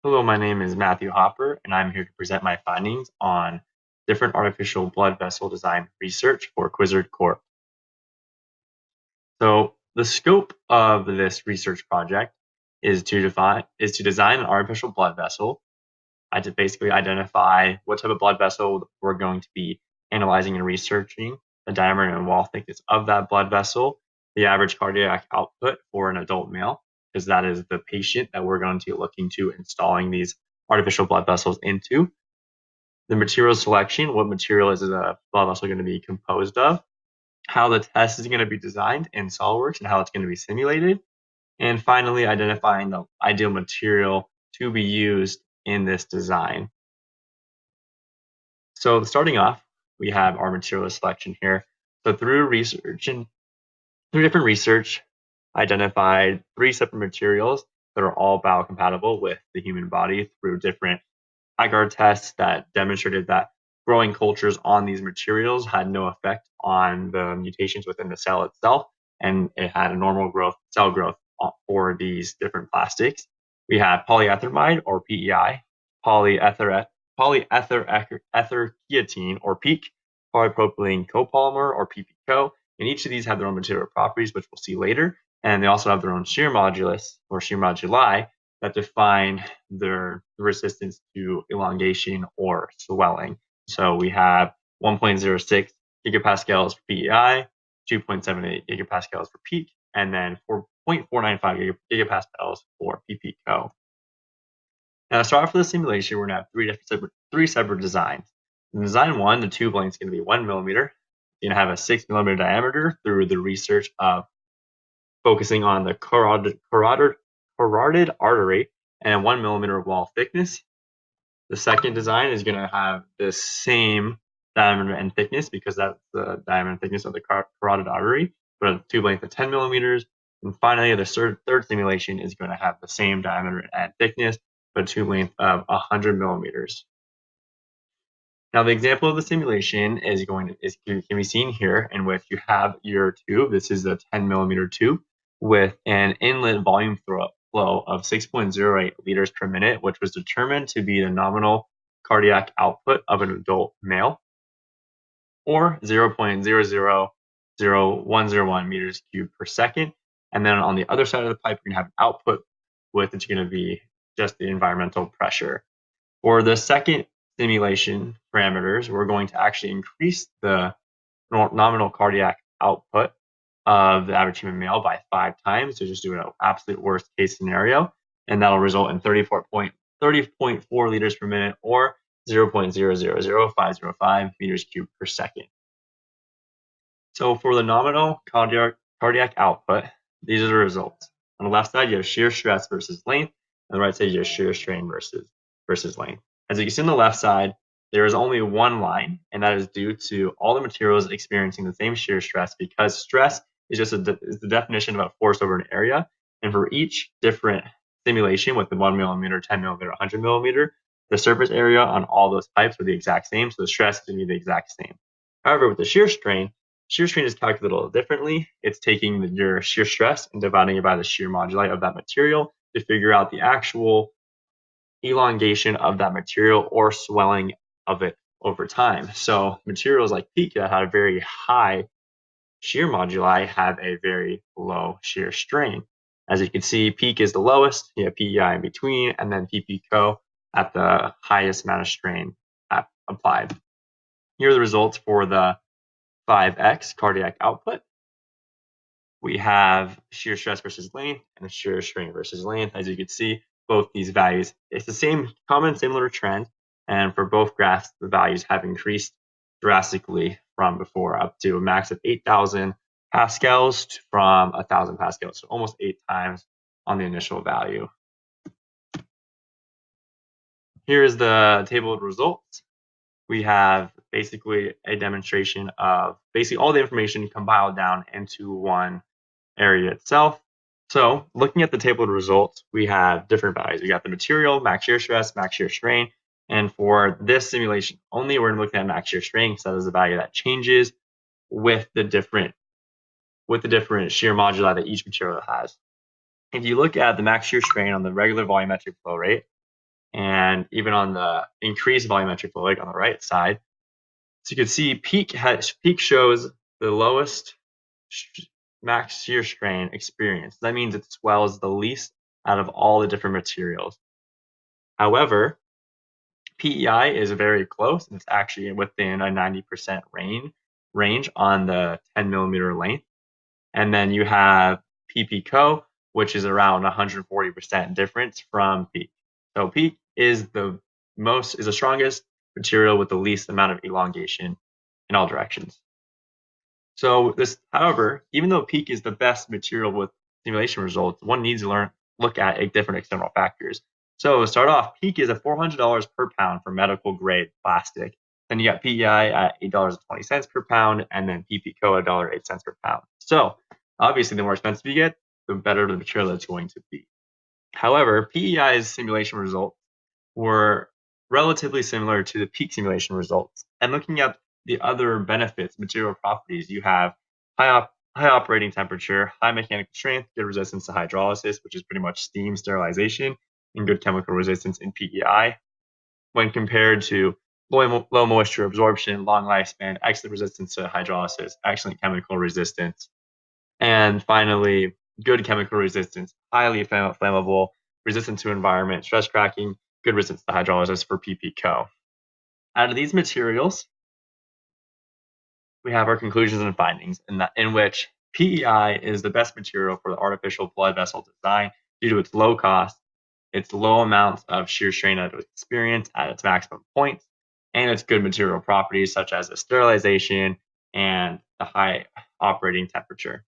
Hello, my name is Matthew Hopper, and I'm here to present my findings on different artificial blood vessel design research for Quizzard Corp. So, the scope of this research project is to design an artificial blood vessel. I to basically identify what type of blood vessel we're going to be analyzing and researching, the diameter and wall thickness of that blood vessel, the average cardiac output for an adult male, because that is the patient that we're going to be looking to installing these artificial blood vessels into. The material selection, what material is the blood vessel going to be composed of, how the test is going to be designed in SOLIDWORKS and how it's going to be simulated, and finally identifying the ideal material to be used in this design. So starting off, we have our material selection here. So through different research, identified 3 separate materials that are all biocompatible with the human body through different agar tests that demonstrated that growing cultures on these materials had no effect on the mutations within the cell itself, and it had a normal cell growth for these different plastics. We have polyethermide or PEI, polyetherketene or PEEK, polypropylene copolymer or PPCO, and each of these have their own material properties, which we'll see later. And they also have their own shear modulus or shear moduli that define their resistance to elongation or swelling. So we have 1.06 gigapascals for PEI, 2.78 gigapascals for PEEK, and then 4.495 gigapascals for PPCO. Now, to start off with the simulation, we're going to have three separate designs. In design 1, the tube length is going to be 1 millimeter. You're going to have a 6 millimeter diameter through the research of focusing on the carotid artery and 1 millimeter wall thickness. The second design is going to have the same diameter and thickness because that's the diameter and thickness of the carotid artery, but a tube length of 10 millimeters. And finally, the third simulation is going to have the same diameter and thickness, but a tube length of 100 millimeters. Now, the example of the simulation can be seen here, in which you have your tube. This is a 10 millimeter tube with an inlet volume flow of 6.08 liters per minute, which was determined to be the nominal cardiac output of an adult male, or 0.000101 meters cubed per second. And then on the other side of the pipe, you're going to have an output with it's going to be just the environmental pressure. For the second simulation parameters, we're going to actually increase the nominal cardiac output of the average human male by 5 times. So just do an absolute worst case scenario, and that'll result in 30.4 liters per minute, or 0.000505 meters cubed per second. So for the nominal cardiac output, these are the results. On the left side, you have shear stress versus length. On the right side, you have shear strain versus length. As you can see on the left side, there is only one line, and that is due to all the materials experiencing the same shear stress, because stress is just is the definition of a force over an area. And for each different simulation with the 1 millimeter, 10 millimeter, 100 millimeter, the surface area on all those pipes are the exact same, so the stress is going to be the exact same. However, with the shear strain is calculated a little differently. It's taking your shear stress and dividing it by the shear moduli of that material to figure out the actual elongation of that material or swelling of it over time. So materials like PEEK that have a very high shear moduli have a very low shear strain. As you can see, PEEK is the lowest, you have PEI in between, and then PPCO at the highest amount of strain applied. Here are the results for the 5x cardiac output. We have shear stress versus length and shear strain versus length. As you can see, both these values, it's the same similar trend, and for both graphs, the values have increased drastically from before, up to a max of 8,000 pascals from 1,000 pascals, so almost 8 times on the initial value. Here is the table of results. We have basically a demonstration of basically all the information compiled down into one area itself. So looking at the table of results, we have different values. We got the material, max shear stress, max shear strain. And for this simulation only, we're looking at max shear strain because that is the value that changes with the different shear moduli that each material has. If you look at the max shear strain on the regular volumetric flow rate, and even on the increased volumetric flow, like on the right side. So you can see peak shows the lowest max shear strain experience. That means it swells the least out of all the different materials. However, PEI is very close, and it's actually within a 90% range on the 10 millimeter length. And then you have PPCO, which is around 140% difference from PEEK. So PEEK is the strongest material with the least amount of elongation in all directions. So however, even though PEEK is the best material with simulation results, one needs to look at different external factors. So to start off, PEEK is at $400 per pound for medical grade plastic. Then you got PEI at $8.20 per pound, and then PPCO at $1.08 per pound. So obviously, the more expensive you get, the better the material it's going to be. However, PEI's simulation results were relatively similar to the PEEK simulation results. And looking at the other benefits, material properties, you have high operating temperature, high mechanical strength, good resistance to hydrolysis, which is pretty much steam sterilization, and good chemical resistance in PEI. When compared to low moisture absorption, long lifespan, excellent resistance to hydrolysis, excellent chemical resistance, and finally, good chemical resistance, highly flammable, resistant to environment, stress cracking, good resistance to hydrolysis for PPCO. Out of these materials, we have our conclusions and findings in which PEI is the best material for the artificial blood vessel design due to its low cost, its low amounts of shear strain that it experience at its maximum points, and its good material properties such as the sterilization and the high operating temperature.